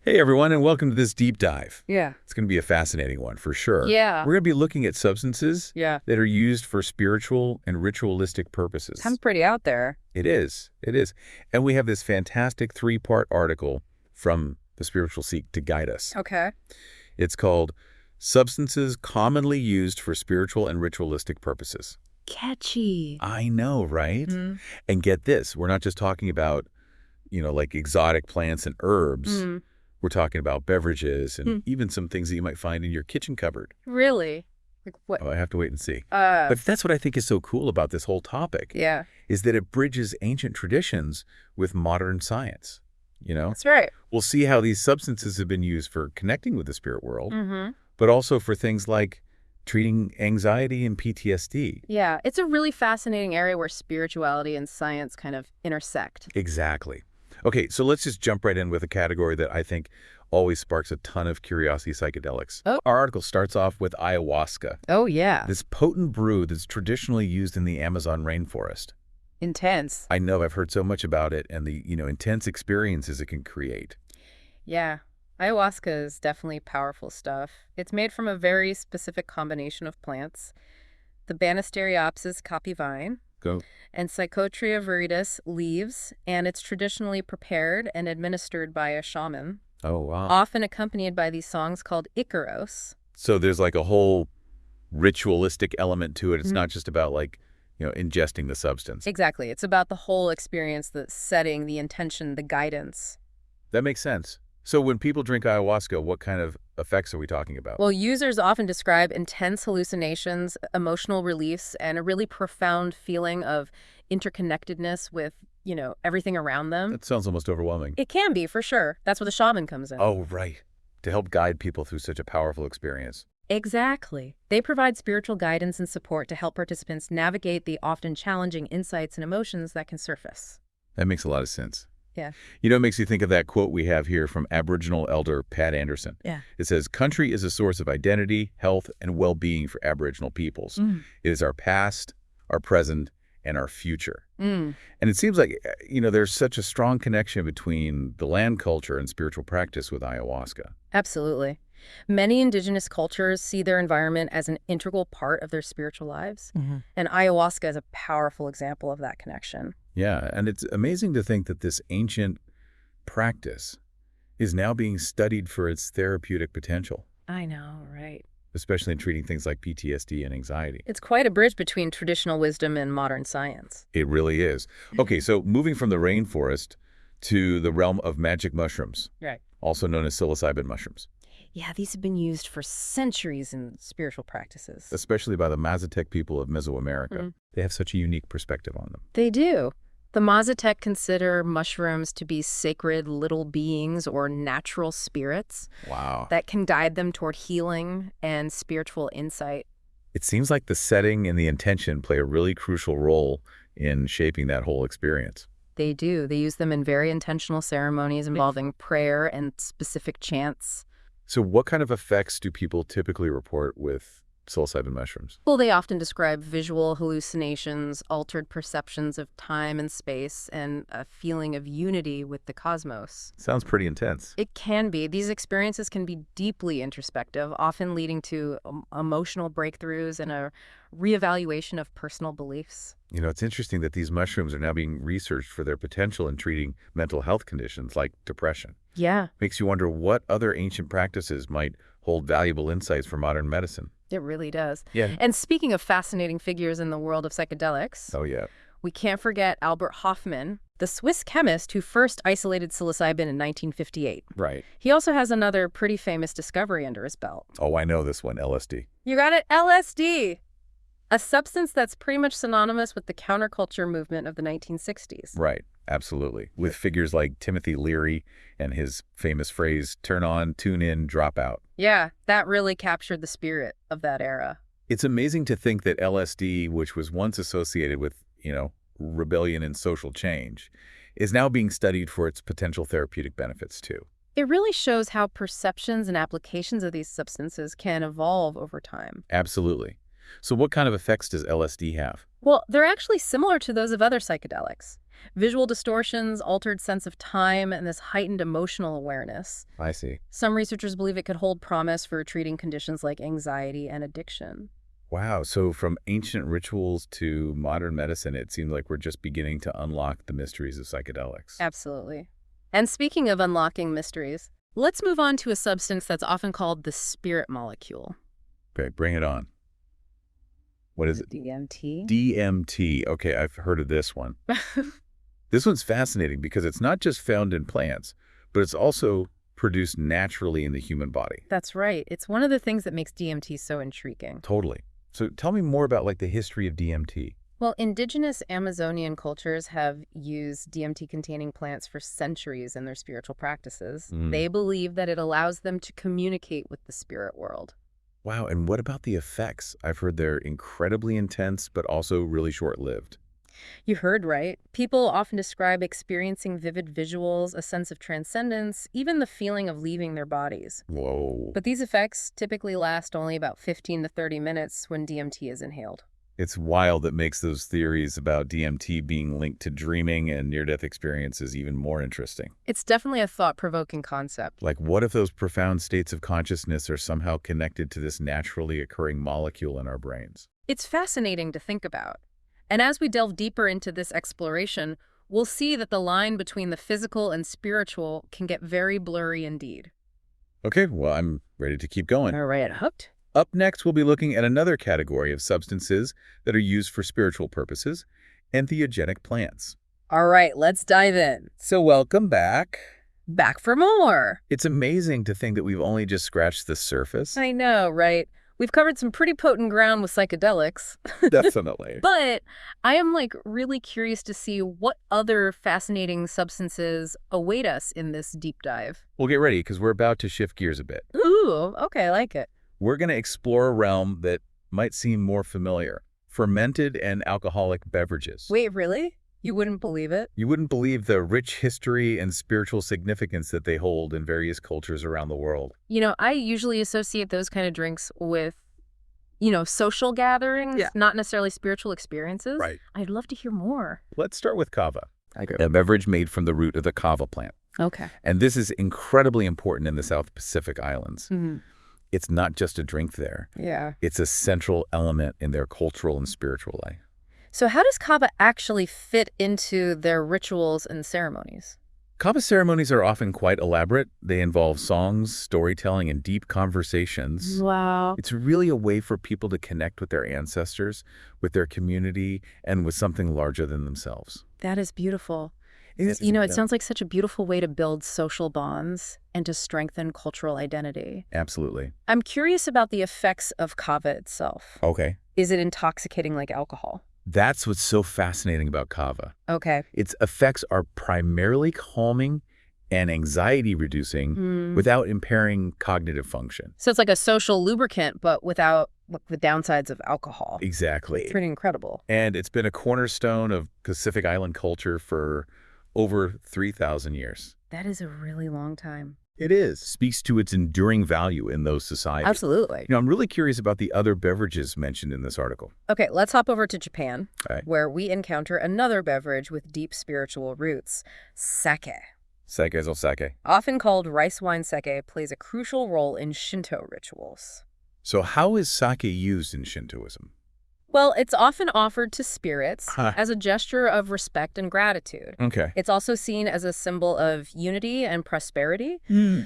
Hey everyone, and welcome to this deep dive. Yeah. It's going to be a fascinating one for sure. Yeah. We're going to be looking at substances Yeah. that are used for spiritual and ritualistic purposes. Sounds pretty out there. It is. It is. And we have this fantastic 3-part article from the Spiritual Seek to guide us. Okay. It's called Substances Commonly Used for Spiritual and Ritualistic Purposes. Catchy. I know, right? Mm-hmm. And get this, we're not just talking about, like exotic plants and herbs. Mm-hmm. We're talking about beverages and even some things that you might find in your kitchen cupboard. Really? Like what? Oh, I have to wait and see. But that's what I think is so cool about this whole topic. Yeah. Is that it bridges ancient traditions with modern science. That's right. We'll see how these substances have been used for connecting with the spirit world, Mm-hmm. but also for things like treating anxiety and PTSD. Yeah. It's a really fascinating area where spirituality and science kind of intersect. Exactly. Okay, so let's just jump right in with a category that I think always sparks a ton of curiosity: psychedelics. Oh. Our article starts off with ayahuasca, Oh, yeah. this potent brew that's traditionally used in the Amazon rainforest. Intense. I know, I've heard so much about it and the, intense experiences it can create. Yeah. Ayahuasca is definitely powerful stuff. It's made from a very specific combination of plants. The Banisteriopsis capivine Go. and Psychotria viridis leaves, and it's traditionally prepared and administered by a shaman, Oh, wow. often accompanied by these songs called Icaros. So there's like a whole ritualistic element to it. It's not just about ingesting the substance. Exactly. It's about the whole experience, the setting, the intention, the guidance. That makes sense. So when people drink ayahuasca, what kind of effects are we talking about? Well, users often describe intense hallucinations, emotional reliefs, and a really profound feeling of interconnectedness with, everything around them. That sounds almost overwhelming. It can be, for sure. That's where the shaman comes in. Oh, right. To help guide people through such a powerful experience. Exactly. They provide spiritual guidance and support to help participants navigate the often challenging insights and emotions that can surface. That makes a lot of sense. Yeah. It makes you think of that quote we have here from Aboriginal elder Pat Anderson. Yeah. It says, "Country is a source of identity, health, and well-being for Aboriginal peoples. It is our past, our present, and our future." And it seems like, there's such a strong connection between the land culture and spiritual practice with ayahuasca. Absolutely. Many indigenous cultures see their environment as an integral part of their spiritual lives. And ayahuasca is a powerful example of that connection. Yeah, and it's amazing to think that this ancient practice is now being studied for its therapeutic potential, I know, right? especially in treating things like PTSD and anxiety. It's quite a bridge between traditional wisdom and modern science. It really is. Okay, so moving from the rainforest to the realm of magic mushrooms, Right. also known as psilocybin mushrooms, Yeah, these have been used for centuries in spiritual practices. especially by the Mazatec people of Mesoamerica. They have such a unique perspective on them. They do. The Mazatec consider mushrooms to be sacred little beings or natural spirits Wow. that can guide them toward healing and spiritual insight. It seems like the setting and the intention play a really crucial role in shaping that whole experience. They do. They use them in very intentional ceremonies involving prayer and specific chants. So what kind of effects do people typically report with psilocybin mushrooms? Well, they often describe visual hallucinations, altered perceptions of time and space, and a feeling of unity with the cosmos. Sounds pretty intense. It can be. These experiences can be deeply introspective, often leading to emotional breakthroughs and a reevaluation of personal beliefs. It's interesting that these mushrooms are now being researched for their potential in treating mental health conditions like depression. Yeah, Makes you wonder what other ancient practices might hold valuable insights for modern medicine. it really does. Yeah. And speaking of fascinating figures in the world of psychedelics, Oh, yeah. we can't forget Albert Hofmann, the Swiss chemist who first isolated psilocybin in 1958. Right. He also has another pretty famous discovery under his belt. Oh, I know this one, LSD. You got it, LSD! A substance that's pretty much synonymous with the counterculture movement of the 1960s. Right. Absolutely. With figures like Timothy Leary and his famous phrase, "turn on, tune in, drop out." Yeah, that really captured the spirit of that era. It's amazing to think that LSD, which was once associated with, rebellion and social change, is now being studied for its potential therapeutic benefits too. It really shows how perceptions and applications of these substances can evolve over time. Absolutely. So what kind of effects does LSD have? Well, they're actually similar to those of other psychedelics. Visual distortions, altered sense of time, and this heightened emotional awareness. I see. Some researchers believe it could hold promise for treating conditions like anxiety and addiction. Wow. So from ancient rituals to modern medicine, it seems like we're just beginning to unlock the mysteries of psychedelics. Absolutely. And speaking of unlocking mysteries, let's move on to a substance that's often called the spirit molecule. Okay, bring it on. What is it? DMT? DMT. Okay, I've heard of this one. This one's fascinating because it's not just found in plants, but it's also produced naturally in the human body. That's right. It's one of the things that makes DMT so intriguing. Totally. So tell me more about like the history of DMT. Well, indigenous Amazonian cultures have used DMT-containing plants for centuries in their spiritual practices. They believe that it allows them to communicate with the spirit world. Wow, and what about the effects? I've heard they're incredibly intense, but also really short-lived. You heard right. People often describe experiencing vivid visuals, a sense of transcendence, even the feeling of leaving their bodies. Whoa. But these effects typically last only about 15 to 30 minutes when DMT is inhaled. It's wild that makes those theories about DMT being linked to dreaming and near-death experiences even more interesting. It's definitely a thought-provoking concept. Like, what if those profound states of consciousness are somehow connected to this naturally occurring molecule in our brains? It's fascinating to think about. And as we delve deeper into this exploration, we'll see that the line between the physical and spiritual can get very blurry indeed. Okay, well, I'm ready to keep going. All right, hooked? Up next, we'll be looking at another category of substances that are used for spiritual purposes, entheogenic plants. All right, let's dive in. So welcome back. Back for more. It's amazing to think that we've only just scratched the surface. I know, right? We've covered some pretty potent ground with psychedelics. Definitely. But I am really curious to see what other fascinating substances await us in this deep dive. Well, get ready, because we're about to shift gears a bit. Ooh, okay, I like it. We're going to explore a realm that might seem more familiar: fermented and alcoholic beverages. Wait, really? You wouldn't believe it? You wouldn't believe the rich history and spiritual significance that they hold in various cultures around the world. You know, I usually associate those kind of drinks with, social gatherings, not necessarily spiritual experiences. Right. I'd love to hear more. Let's start with kava, a beverage made from the root of the kava plant. Okay. And this is incredibly important in the South Pacific Islands. It's not just a drink there. Yeah. It's a central element in their cultural and spiritual life. So how does kava actually fit into their rituals and ceremonies? Kava ceremonies are often quite elaborate. They involve songs, storytelling, and deep conversations. Wow. It's really a way for people to connect with their ancestors, with their community, and with something larger than themselves. That is beautiful. It sounds like such a beautiful way to build social bonds and to strengthen cultural identity. Absolutely. I'm curious about the effects of kava itself. Okay. Is it intoxicating like alcohol? That's what's so fascinating about kava. Okay. Its effects are primarily calming and anxiety-reducing without impairing cognitive function. So it's like a social lubricant, but without the downsides of alcohol. Exactly. It's pretty incredible. And it's been a cornerstone of Pacific Island culture for over 3,000 years. That is a really long time. It is. Speaks to its enduring value in those societies. Absolutely. I'm really curious about the other beverages mentioned in this article. Okay, let's hop over to Japan, Okay. where we encounter another beverage with deep spiritual roots, sake. Sake is sake. Often called rice wine sake, plays a crucial role in Shinto rituals. So how is sake used in Shintoism? Well, it's often offered to spirits as a gesture of respect and gratitude. Okay. It's also seen as a symbol of unity and prosperity.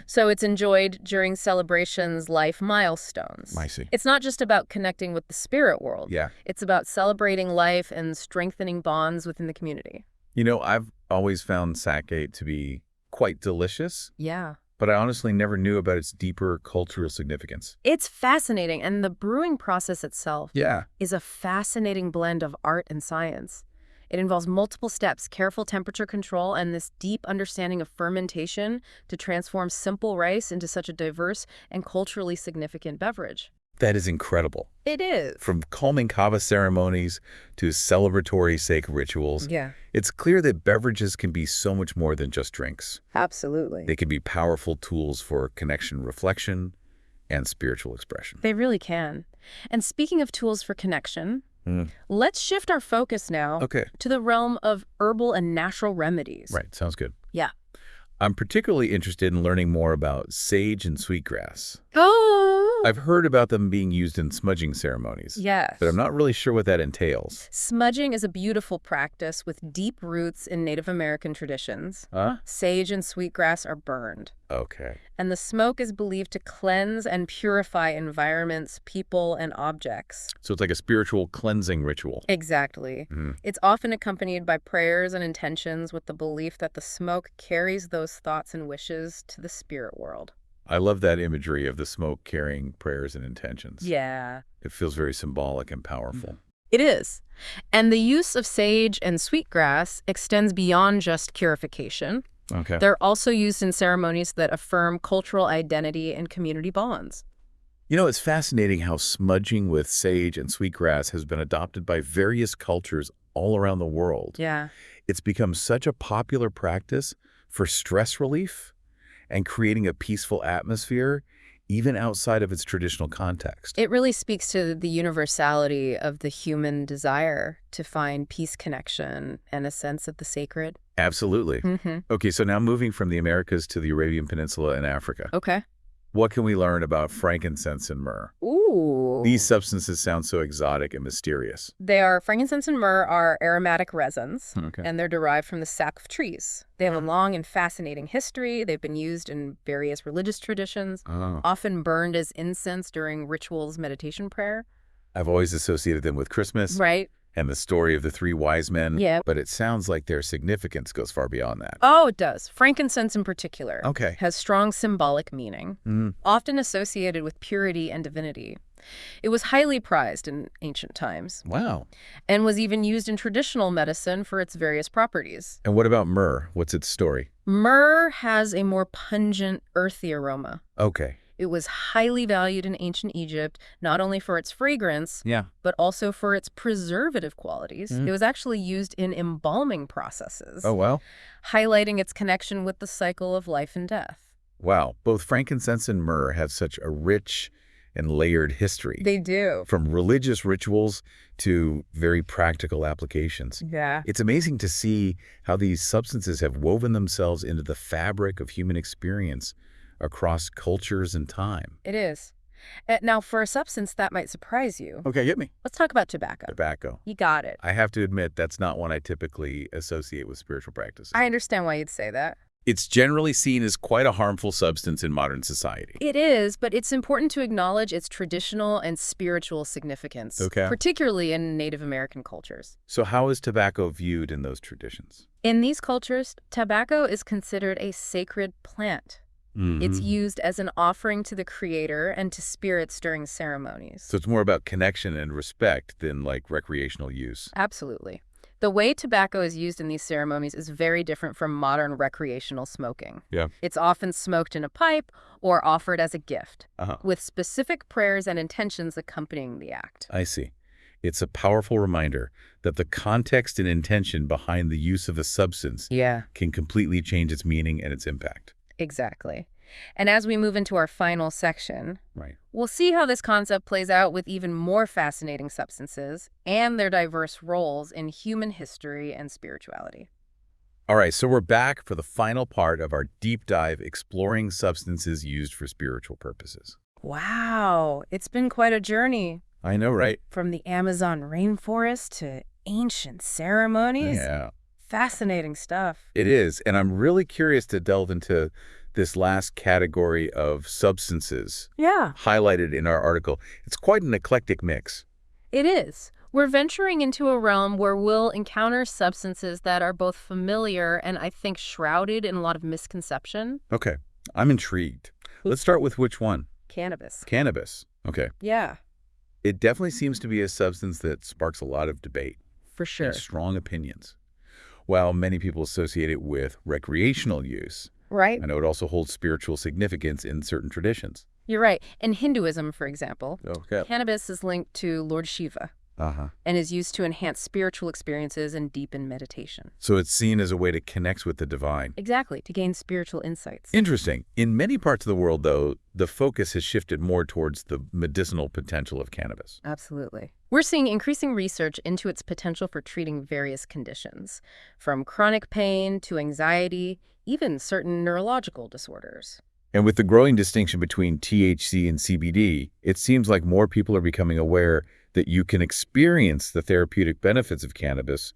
So it's enjoyed during celebrations, life milestones. I see. It's not just about connecting with the spirit world. Yeah. It's about celebrating life and strengthening bonds within the community. I've always found sake to be quite delicious, Yeah. but I honestly never knew about its deeper cultural significance. It's fascinating, and the brewing process itself is a fascinating blend of art and science. It involves multiple steps, careful temperature control, and this deep understanding of fermentation to transform simple rice into such a diverse and culturally significant beverage. That is incredible. It is. From calming kava ceremonies to celebratory sake rituals, Yeah. it's clear that beverages can be so much more than just drinks. Absolutely. They can be powerful tools for connection, reflection, and spiritual expression. They really can. And speaking of tools for connection, Let's shift our focus now to the realm of herbal and natural remedies. Right, sounds good. Yeah. I'm particularly interested in learning more about sage and sweetgrass. Oh! I've heard about them being used in smudging ceremonies. Yes. But I'm not really sure what that entails. Smudging is a beautiful practice with deep roots in Native American traditions. Huh? Sage and sweetgrass are burned. Okay. And the smoke is believed to cleanse and purify environments, people, and objects. So it's like a spiritual cleansing ritual. Exactly. It's often accompanied by prayers and intentions with the belief that the smoke carries those thoughts and wishes to the spirit world. I love that imagery of the smoke carrying prayers and intentions. Yeah. It feels very symbolic and powerful. It is. And the use of sage and sweetgrass extends beyond just purification. Okay. They're also used in ceremonies that affirm cultural identity and community bonds. You know, it's fascinating how smudging with sage and sweetgrass has been adopted by various cultures all around the world. Yeah. It's become such a popular practice for stress relief and creating a peaceful atmosphere, even outside of its traditional context. It really speaks to the universality of the human desire to find peace, connection, and a sense of the sacred. Absolutely. Okay, so now moving from the Americas to the Arabian Peninsula and Africa. Okay. What can we learn about frankincense and myrrh? Ooh. These substances sound so exotic and mysterious. Frankincense and myrrh are aromatic resins, Okay. and they're derived from the sap of trees. They have a long and fascinating history. They've been used in various religious traditions, often burned as incense during rituals, meditation, prayer. I've always associated them with Christmas. Right. And the story of the three wise men. Yeah. But it sounds like their significance goes far beyond that. Oh, it does. Frankincense in particular Okay. has strong symbolic meaning, often associated with purity and divinity. It was highly prized in ancient times. Wow. And was even used in traditional medicine for its various properties. And what about myrrh? What's its story? Myrrh has a more pungent, earthy aroma. Okay. It was highly valued in ancient Egypt, not only for its fragrance, but also for its preservative qualities. It was actually used in embalming processes. Oh, wow. Highlighting its connection with the cycle of life and death. Wow. Both frankincense and myrrh have such a rich and layered history. They do. From religious rituals to very practical applications. Yeah. It's amazing to see how these substances have woven themselves into the fabric of human experience across cultures and time. It is. Now, for a substance that might surprise you. Okay, hit me. Let's talk about tobacco. Tobacco. You got it. I have to admit, that's not one I typically associate with spiritual practices. I understand why you'd say that. It's generally seen as quite a harmful substance in modern society. It is, but it's important to acknowledge its traditional and spiritual significance, particularly in Native American cultures. So how is tobacco viewed in those traditions? In these cultures, tobacco is considered a sacred plant. It's used as an offering to the creator and to spirits during ceremonies. So it's more about connection and respect than like recreational use. Absolutely. The way tobacco is used in these ceremonies is very different from modern recreational smoking. Yeah. It's often smoked in a pipe or offered as a gift, with specific prayers and intentions accompanying the act. I see. It's a powerful reminder that the context and intention behind the use of a substance can completely change its meaning and its impact. Exactly. And as we move into our final section, we'll see how this concept plays out with even more fascinating substances and their diverse roles in human history and spirituality. All right, so we're back for the final part of our deep dive exploring substances used for spiritual purposes. Wow, it's been quite a journey. I know, right? From the Amazon rainforest to ancient ceremonies. Yeah. Fascinating stuff. It is, and I'm really curious to delve into this last category of substances highlighted in our article. It's quite an eclectic mix. It is. We're venturing into a realm where we'll encounter substances that are both familiar and I think shrouded in a lot of misconception. Okay, I'm intrigued. Let's start with which one? Cannabis. Cannabis. Okay. Yeah. It definitely seems to be a substance that sparks a lot of debate. For sure. And strong opinions. While many people associate it with recreational use, right? I know it also holds spiritual significance in certain traditions. You're right. In Hinduism, for example, cannabis is linked to Lord Shiva and is used to enhance spiritual experiences and deepen meditation. So it's seen as a way to connect with the divine. Exactly, to gain spiritual insights. Interesting. In many parts of the world, though, the focus has shifted more towards the medicinal potential of cannabis. Absolutely. We're seeing increasing research into its potential for treating various conditions, from chronic pain to anxiety, even certain neurological disorders. And with the growing distinction between THC and CBD, it seems like more people are becoming aware that you can experience the therapeutic benefits of cannabis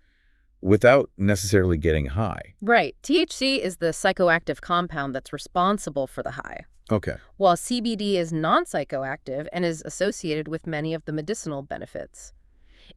without necessarily getting high. Right. THC is the psychoactive compound that's responsible for the high, Okay. while CBD is non-psychoactive and is associated with many of the medicinal benefits.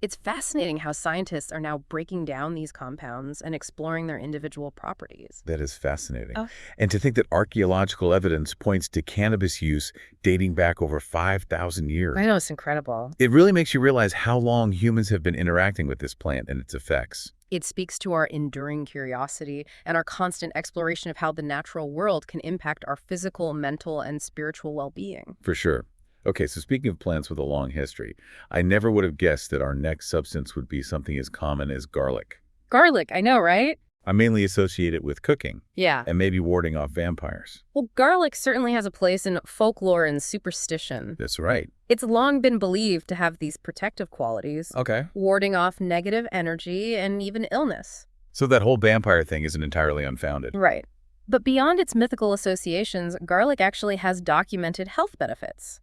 It's fascinating how scientists are now breaking down these compounds and exploring their individual properties. That is fascinating. Oh. And to think that archaeological evidence points to cannabis use dating back over 5,000 years. I know, it's incredible. It really makes you realize how long humans have been interacting with this plant and its effects. It speaks to our enduring curiosity and our constant exploration of how the natural world can impact our physical, mental, and spiritual well-being. For sure. Okay, so speaking of plants with a long history, I never would have guessed that our next substance would be something as common as garlic. Garlic, I know, right? I mainly associate it with cooking Yeah. and maybe warding off vampires. Well, garlic certainly has a place in folklore and superstition. That's right. It's long been believed to have these protective qualities, Okay. warding off negative energy and even illness. So that whole vampire thing isn't entirely unfounded. Right. But beyond its mythical associations, garlic actually has documented health benefits.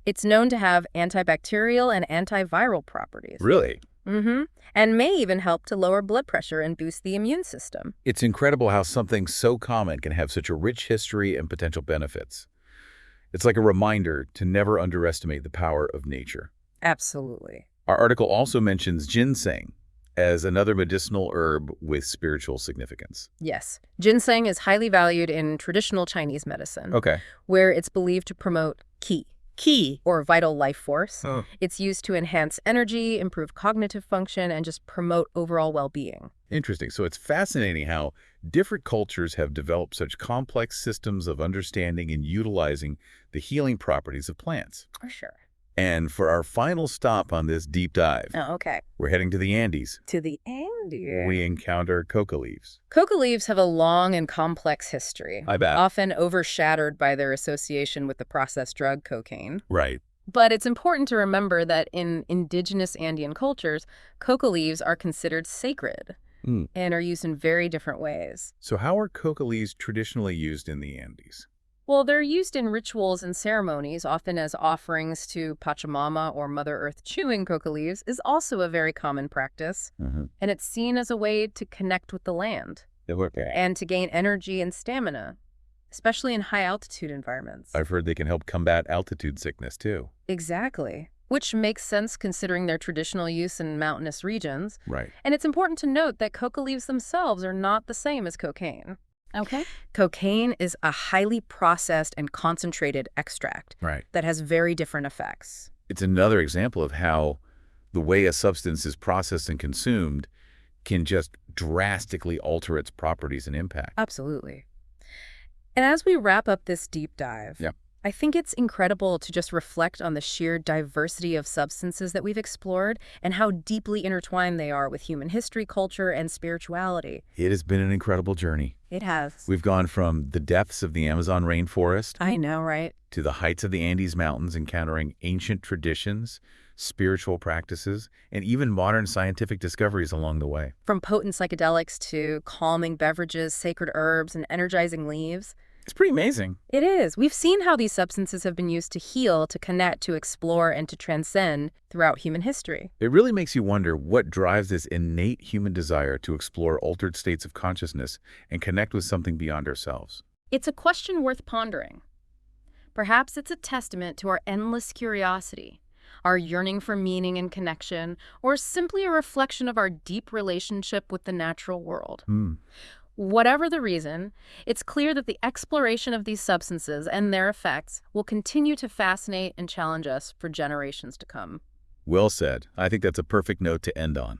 It's known to have antibacterial and antiviral properties. Really? And may even help to lower blood pressure and boost the immune system. It's incredible how something so common can have such a rich history and potential benefits. It's like a reminder to never underestimate the power of nature. Absolutely. Our article also mentions ginseng as another medicinal herb with spiritual significance. Yes. Ginseng is highly valued in traditional Chinese medicine, Okay. where it's believed to promote qi, or vital life force. Oh. It's used to enhance energy, improve cognitive function, and just promote overall well-being. Interesting. So it's fascinating how different cultures have developed such complex systems of understanding and utilizing the healing properties of plants. For sure. And for our final stop on this deep dive, Oh, okay. we're heading to the Andes. To the Andes. We encounter coca leaves. Coca leaves have a long and complex history, I bet. often overshadowed by their association with the processed drug cocaine. Right. But it's important to remember that in indigenous Andean cultures, coca leaves are considered sacred and are used in very different ways. So how are coca leaves traditionally used in the Andes? Well, they're used in rituals and ceremonies, often as offerings to Pachamama or Mother Earth. Chewing coca leaves is also a very common practice, and it's seen as a way to connect with the land and to gain energy and stamina, especially in high-altitude environments. I've heard they can help combat altitude sickness, too. Exactly, which makes sense considering their traditional use in mountainous regions. Right. And it's important to note that coca leaves themselves are not the same as cocaine. Okay. Cocaine is a highly processed and concentrated extract that has very different effects. It's another example of how the way a substance is processed and consumed can just drastically alter its properties and impact. Absolutely. And as we wrap up this deep dive, Yeah. I think it's incredible to just reflect on the sheer diversity of substances that we've explored and how deeply intertwined they are with human history, culture, and spirituality. It has been an incredible journey. It has. We've gone from the depths of the Amazon rainforest I know, right? to the heights of the Andes Mountains, encountering ancient traditions, spiritual practices, and even modern scientific discoveries along the way. From potent psychedelics to calming beverages, sacred herbs, and energizing leaves. It's pretty amazing. It is. We've seen how these substances have been used to heal, to connect, to explore, and to transcend throughout human history. It really makes you wonder what drives this innate human desire to explore altered states of consciousness and connect with something beyond ourselves. It's a question worth pondering. Perhaps it's a testament to our endless curiosity, our yearning for meaning and connection, or simply a reflection of our deep relationship with the natural world. Whatever the reason, it's clear that the exploration of these substances and their effects will continue to fascinate and challenge us for generations to come. Well said. I think that's a perfect note to end on.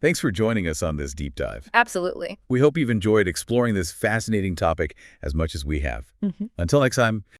Thanks for joining us on this deep dive. Absolutely. We hope you've enjoyed exploring this fascinating topic as much as we have. Until next time,